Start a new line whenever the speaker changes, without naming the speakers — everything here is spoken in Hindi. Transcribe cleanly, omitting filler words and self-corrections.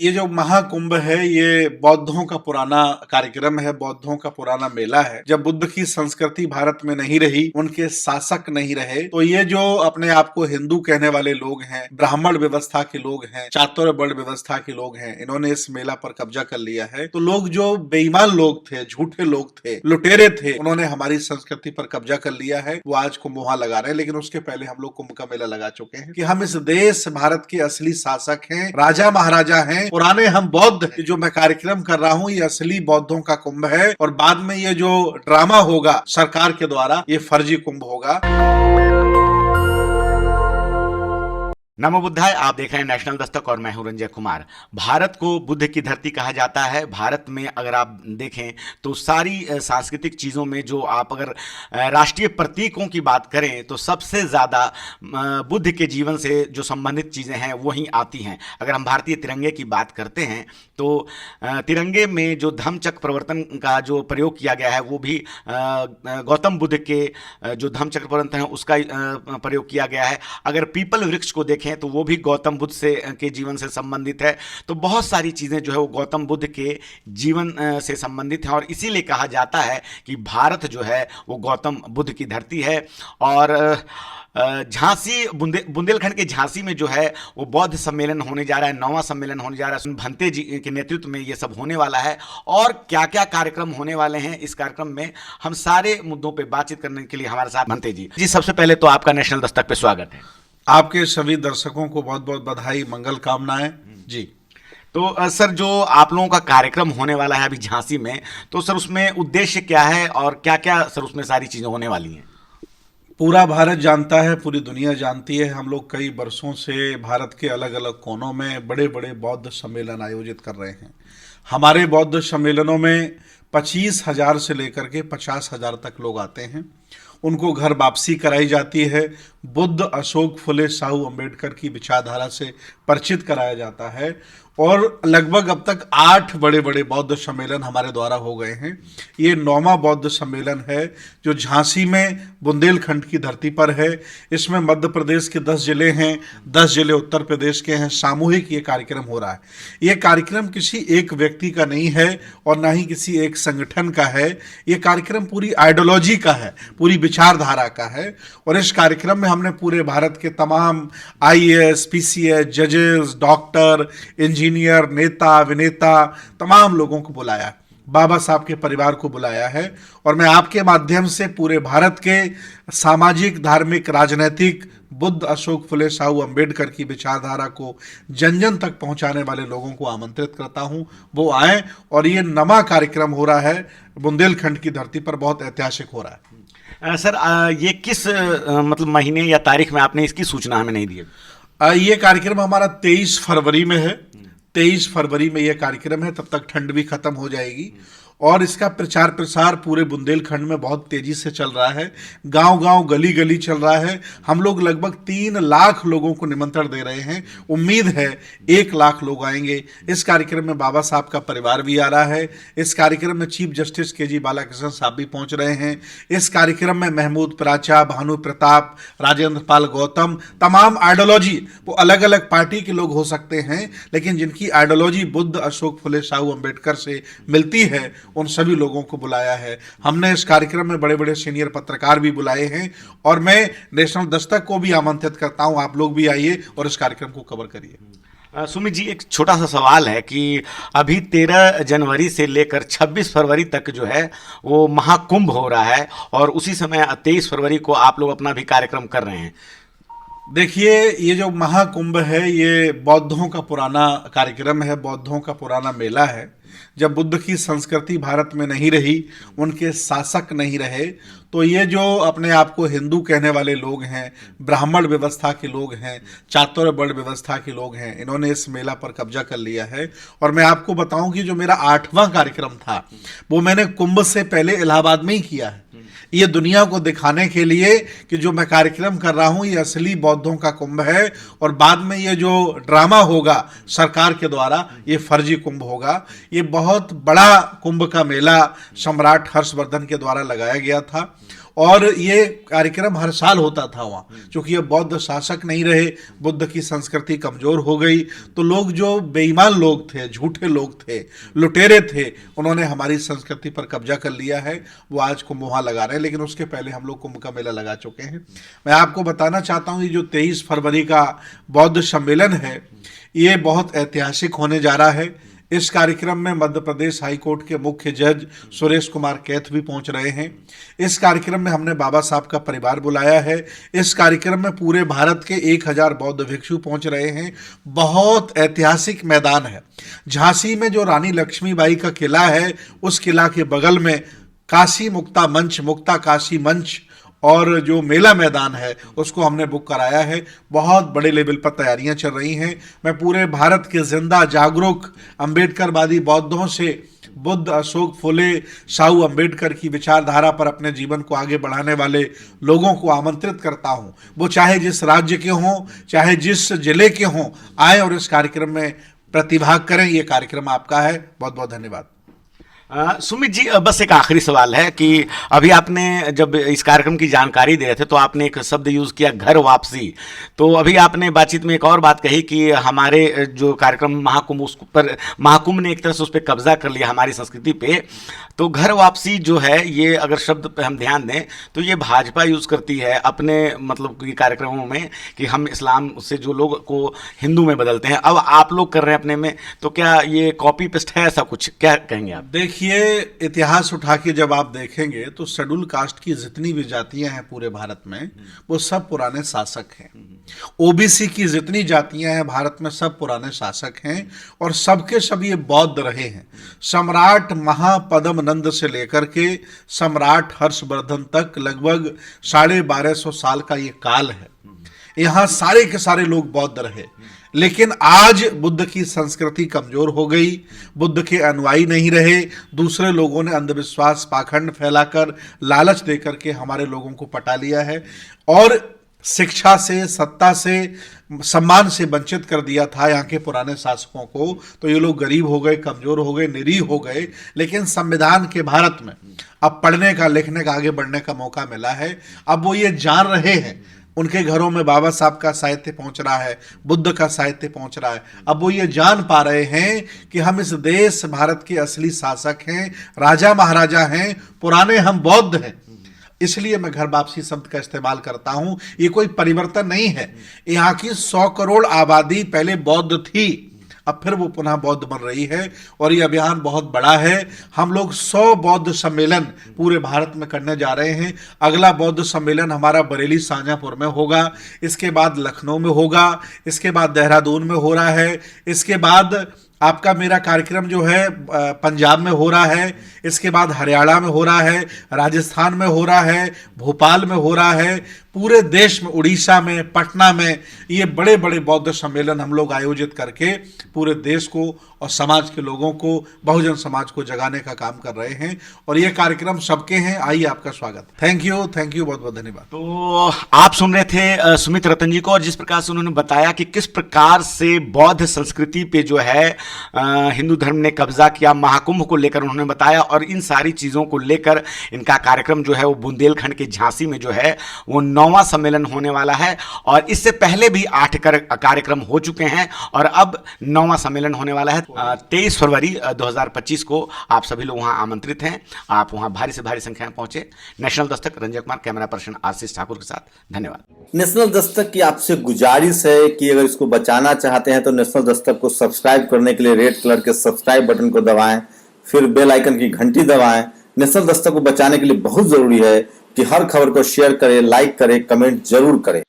ये जो महाकुंभ है ये बौद्धों का पुराना कार्यक्रम है, बौद्धों का पुराना मेला है। जब बुद्ध की संस्कृति भारत में नहीं रही, उनके शासक नहीं रहे, तो ये जो अपने आप को हिंदू कहने वाले लोग हैं, ब्राह्मण व्यवस्था के लोग हैं, चातुर्य वर्ण व्यवस्था के लोग हैं, इन्होंने इस मेला पर कब्जा कर लिया है। तो लोग जो बेईमान लोग थे, झूठे लोग थे, लुटेरे थे, उन्होंने हमारी संस्कृति पर कब्जा कर लिया है। वो आज कुंभ वहां लगा रहे हैं, लेकिन उसके पहले हम लोग कुंभ का मेला लगा चुके हैं कि हम इस देश भारत के असली शासक हैं, राजा महाराजा हैं, पुराने हम बौद्ध हैं। जो मैं कार्यक्रम कर रहा हूं ये असली बौद्धों का कुंभ है और बाद में ये जो ड्रामा होगा सरकार के द्वारा ये फर्जी कुंभ होगा।
नमो बुद्धाय। आप देख रहे हैं नेशनल दस्तक और मैं हूं रंजय कुमार। भारत को बुद्ध की धरती कहा जाता है। भारत में अगर आप देखें तो सारी सांस्कृतिक चीज़ों में जो आप अगर राष्ट्रीय प्रतीकों की बात करें तो सबसे ज़्यादा बुद्ध के जीवन से जो संबंधित चीज़ें हैं वहीं आती हैं। अगर हम भारतीय तिरंगे की बात करते हैं तो तिरंगे में जो धम्मचक्र प्रवर्तन का जो प्रयोग किया गया है वो भी गौतम बुद्ध के जो धम्मचक्र प्रवर्तन है उसका प्रयोग किया गया है। अगर पीपल वृक्ष को देखें तो वो भी गौतम बुद्ध से के जीवन से संबंधित है। तो बहुत सारी चीज़ें जो है वो गौतम बुद्ध के जीवन से संबंधित हैं और इसीलिए कहा जाता है कि भारत जो है वो गौतम बुद्ध की धरती है। और झांसी बुंदेलखंड के झांसी में जो है वो बौद्ध सम्मेलन होने जा रहा है, 9वां सम्मेलन होने जा रहा है। भंते जी के नेतृत्व में ये सब होने वाला है और क्या क्या कार्यक्रम होने वाले हैं इस कार्यक्रम में हम सारे मुद्दों पे बातचीत करने के लिए हमारे साथ भंते जी। सबसे पहले तो आपका नेशनल दस्तक पे स्वागत है।
आपके सभी दर्शकों को बहुत बहुत बधाई, मंगल कामनाएं जी।
तो सर जो आप लोगों का कार्यक्रम होने वाला है अभी झांसी में, तो सर उसमें उद्देश्य क्या है और क्या क्या सर उसमें सारी चीज़ें होने वाली हैं?
पूरा भारत जानता है, पूरी दुनिया जानती है। हम लोग कई वर्षों से भारत के अलग अलग कोनों में बड़े बड़े बौद्ध सम्मेलन आयोजित कर रहे हैं। हमारे बौद्ध सम्मेलनों में 25,000 से लेकर के 50,000 तक लोग आते हैं। उनको घर वापसी कराई जाती है। बुद्ध, अशोक, फुले, साहू अम्बेडकर की विचारधारा से परिचित कराया जाता है और लगभग अब तक 8 बड़े बड़े बौद्ध सम्मेलन हमारे द्वारा हो गए हैं। ये 9वां बौद्ध सम्मेलन है जो झांसी में बुंदेलखंड की धरती पर है। इसमें मध्य प्रदेश के 10 जिले हैं, 10 जिले उत्तर प्रदेश के हैं। सामूहिक ये कार्यक्रम हो रहा है। ये कार्यक्रम किसी एक व्यक्ति का नहीं है और ना ही किसी एक संगठन का है। ये कार्यक्रम पूरी आइडियोलॉजी का है, पूरी विचारधारा का है। और इस कार्यक्रम में हमने पूरे भारत के तमाम IAS, PCS, जजेस, डॉक्टर, इंजीनियर, नेता, विनेता, तमाम लोगों को बुलाया, बाबा साहब के परिवार को बुलाया है। और मैं आपके माध्यम से पूरे भारत के सामाजिक, धार्मिक, राजनीतिक बुद्ध, अशोक, फुले, साहू अम्बेडकर की विचारधारा को जन जन तक पहुंचाने वाले लोगों को आमंत्रित करता हूं, वो आए। और ये 9वां कार्यक्रम हो रहा है बुंदेलखंड की धरती पर, बहुत ऐतिहासिक हो रहा है।
सर ये किस मतलब महीने या तारीख में आपने इसकी सूचना हमें नहीं दी?
ये कार्यक्रम हमारा 23 फरवरी में है। 23 फरवरी में ये कार्यक्रम है, तब तक ठंड भी खत्म हो जाएगी। और इसका प्रचार प्रसार पूरे बुंदेलखंड में बहुत तेजी से चल रहा है। गांव गांव, गली गली चल रहा है। हम लोग लगभग 3 लाख लोगों को निमंत्रण दे रहे हैं। उम्मीद है 1 लाख लोग आएंगे। इस कार्यक्रम में बाबा साहब का परिवार भी आ रहा है। इस कार्यक्रम में चीफ जस्टिस KG बालाकृष्ण साहब भी पहुंच रहे हैं। इस कार्यक्रम में महमूद प्राचा, भानु प्रताप, राजेंद्र पाल गौतम, तमाम आइडियोलॉजी, वो अलग अलग पार्टी के लोग हो सकते हैं लेकिन जिनकी आइडियोलॉजी बुद्ध, अशोक, फुले, साहू अम्बेडकर से मिलती है, उन सभी लोगों को बुलाया है। हमने इस कार्यक्रम में बड़े बड़े सीनियर पत्रकार भी बुलाए हैं और मैं नेशनल दस्तक को भी आमंत्रित करता हूं, आप लोग भी आइए और इस कार्यक्रम को कवर करिए।
सुमित जी, एक छोटा सा सवाल है कि अभी 13 जनवरी से लेकर 26 फरवरी तक जो है वो महाकुंभ हो रहा है और उसी समय 23 फरवरी को आप लोग अपना भी कार्यक्रम कर रहे हैं।
देखिए, ये जो महाकुंभ है ये बौद्धों का पुराना कार्यक्रम है, बौद्धों का पुराना मेला है। जब बुद्ध की संस्कृति भारत में नहीं रही, उनके शासक नहीं रहे, तो ये जो अपने आप को हिंदू कहने वाले लोग हैं, ब्राह्मण व्यवस्था के लोग हैं, चातुर्य वर्ण व्यवस्था के लोग हैं, इन्होंने इस मेला पर कब्जा कर लिया है। और मैं आपको बताऊं कि जो मेरा 8वां कार्यक्रम था वो मैंने कुंभ से पहले इलाहाबाद में ही किया है। ये दुनिया को दिखाने के लिए कि जो मैं कार्यक्रम कर रहा हूं ये असली बौद्धों का कुंभ है और बाद में ये जो ड्रामा होगा सरकार के द्वारा ये फर्जी कुंभ होगा। ये बहुत बड़ा कुंभ का मेला सम्राट हर्षवर्धन के द्वारा लगाया गया था और ये कार्यक्रम हर साल होता था वहाँ, क्योंकि ये बौद्ध शासक नहीं रहे, बुद्ध की संस्कृति कमजोर हो गई, तो लोग जो बेईमान लोग थे, झूठे लोग थे, लुटेरे थे, उन्होंने हमारी संस्कृति पर कब्जा कर लिया है। वो आज कुंभ वहाँ लगा रहे हैं, लेकिन उसके पहले हम लोग कुंभ का मेला लगा चुके हैं। मैं आपको बताना चाहता हूँ, ये जो 23 फरवरी का बौद्ध सम्मेलन है, ये बहुत ऐतिहासिक होने जा रहा है। इस कार्यक्रम में मध्य प्रदेश हाई कोर्ट के मुख्य जज सुरेश कुमार कैथ भी पहुंच रहे हैं। इस कार्यक्रम में हमने बाबा साहब का परिवार बुलाया है। इस कार्यक्रम में पूरे भारत के 1000 बौद्ध भिक्षु पहुंच रहे हैं। बहुत ऐतिहासिक मैदान है। झांसी में जो रानी लक्ष्मीबाई का किला है, उस किला के बगल में काशी मुक्ता मंच, मुक्ता काशी मंच और जो मेला मैदान है उसको हमने बुक कराया है। बहुत बड़े लेवल पर तैयारियां चल रही हैं। मैं पूरे भारत के जिंदा जागरूक अम्बेडकरवादी बौद्धों से बुद्ध, अशोक, फुले, साहू अम्बेडकर की विचारधारा पर अपने जीवन को आगे बढ़ाने वाले लोगों को आमंत्रित करता हूं। वो चाहे जिस राज्य के हों, चाहे जिस जिले के हों, आए और इस कार्यक्रम में प्रतिभाग करें। ये कार्यक्रम आपका है। बहुत बहुत धन्यवाद।
सुमित जी, बस एक आखिरी सवाल है कि अभी आपने जब इस कार्यक्रम की जानकारी दे रहे थे तो आपने एक शब्द यूज़ किया, घर वापसी। तो अभी आपने बातचीत में एक और बात कही कि हमारे जो कार्यक्रम महाकुंभ, उस पर महाकुंभ ने एक तरह से उस पर कब्जा कर लिया हमारी संस्कृति पे। तो घर वापसी जो है, ये अगर शब्द पे हम ध्यान दें तो ये भाजपा यूज़ करती है अपने मतलब कार्यक्रमों में कि हम इस्लाम से जो लोग को हिंदू में बदलते हैं, अब आप लोग कर रहे हैं अपने में। तो क्या ये कॉपी पेस्ट है, ऐसा कुछ क्या कहेंगे आप?
देखिए, इतिहास उठा के जब आप देखेंगे तो शेड्यूल कास्ट की जितनी भी जातियां हैं पूरे भारत में, वो सब पुराने शासक हैं। ओबीसी की जितनी जातियां हैं भारत में, सब पुराने शासक हैं और सबके सब ये बौद्ध रहे हैं। सम्राट महापद्म नंद से लेकर के सम्राट हर्षवर्धन तक लगभग 1250 साल का ये काल है। यहाँ सारे के सारे लोग बौद्ध रहे। लेकिन आज बुद्ध की संस्कृति कमजोर हो गई, बुद्ध के अनुयायी नहीं रहे। दूसरे लोगों ने अंधविश्वास, पाखंड फैलाकर, लालच देकर के हमारे लोगों को पटा लिया है और शिक्षा से, सत्ता से, सम्मान से वंचित कर दिया था यहाँ के पुराने शासकों को। तो ये लोग गरीब हो गए, कमजोर हो गए, निरीह हो गए। लेकिन संविधान के भारत में अब पढ़ने का, लिखने का, आगे बढ़ने का मौका मिला है। अब वो ये जान रहे हैं, उनके घरों में बाबा साहब का साहित्य पहुंच रहा है, बुद्ध का साहित्य पहुंच रहा है। अब वो ये जान पा रहे हैं कि हम इस देश भारत के असली शासक हैं, राजा महाराजा हैं, पुराने हम बौद्ध हैं। इसलिए मैं घर वापसी शब्द का इस्तेमाल करता हूं। ये कोई परिवर्तन नहीं है। यहाँ की 100 करोड़ आबादी पहले बौद्ध थी, अब फिर वो पुनः बौद्ध बन रही है और ये अभियान बहुत बड़ा है। हम लोग 100 बौद्ध सम्मेलन पूरे भारत में करने जा रहे हैं। अगला बौद्ध सम्मेलन हमारा बरेली शाहजहांपुर में होगा, इसके बाद लखनऊ में होगा, इसके बाद देहरादून में हो रहा है, इसके बाद आपका मेरा कार्यक्रम जो है पंजाब में हो रहा है, इसके बाद हरियाणा में हो रहा है, राजस्थान में हो रहा है, भोपाल में हो रहा है, पूरे देश में, उड़ीसा में, पटना में ये बड़े बड़े बौद्ध सम्मेलन हम लोग आयोजित करके पूरे देश को और समाज के लोगों को, बहुजन समाज को जगाने का काम कर रहे हैं। और ये कार्यक्रम सबके हैं। आइए, आपका स्वागत। थैंक यू, बहुत बहुत धन्यवाद।
तो आप सुन रहे थे सुमित रतन जी को, और जिस प्रकार से उन्होंने बताया कि किस प्रकार से बौद्ध संस्कृति पे जो है हिंदू धर्म ने कब्जा किया, महाकुंभ को लेकर उन्होंने बताया। और इन सारी चीज़ों को लेकर इनका कार्यक्रम जो है वो बुंदेलखंड के झांसी में जो है वो 9वां सम्मेलन होने वाला है। और इससे पहले भी 8 कार्यक्रम हो चुके हैं और अब 9वां सम्मेलन होने वाला है 23 फरवरी 2025 को। आप सभी लोग वहां आमंत्रित हैं। आप वहां भारी से भारी संख्या में पहुंचे। National Dastak, Ranjay Kumar, camera person आशीष ठाकुर के साथ, धन्यवाद।
नेशनल दस्तक की आपसे गुजारिश है कि अगर इसको बचाना चाहते हैं तो नेशनल दस्तक को सब्सक्राइब करने के लिए रेड कलर के सब्सक्राइब बटन को दबाएं, फिर बेल आइकन की घंटी दबाएं। नेशनल दस्तक को बचाने के लिए बहुत जरूरी है कि हर खबर को शेयर करें, लाइक करें, कमेंट जरूर करें।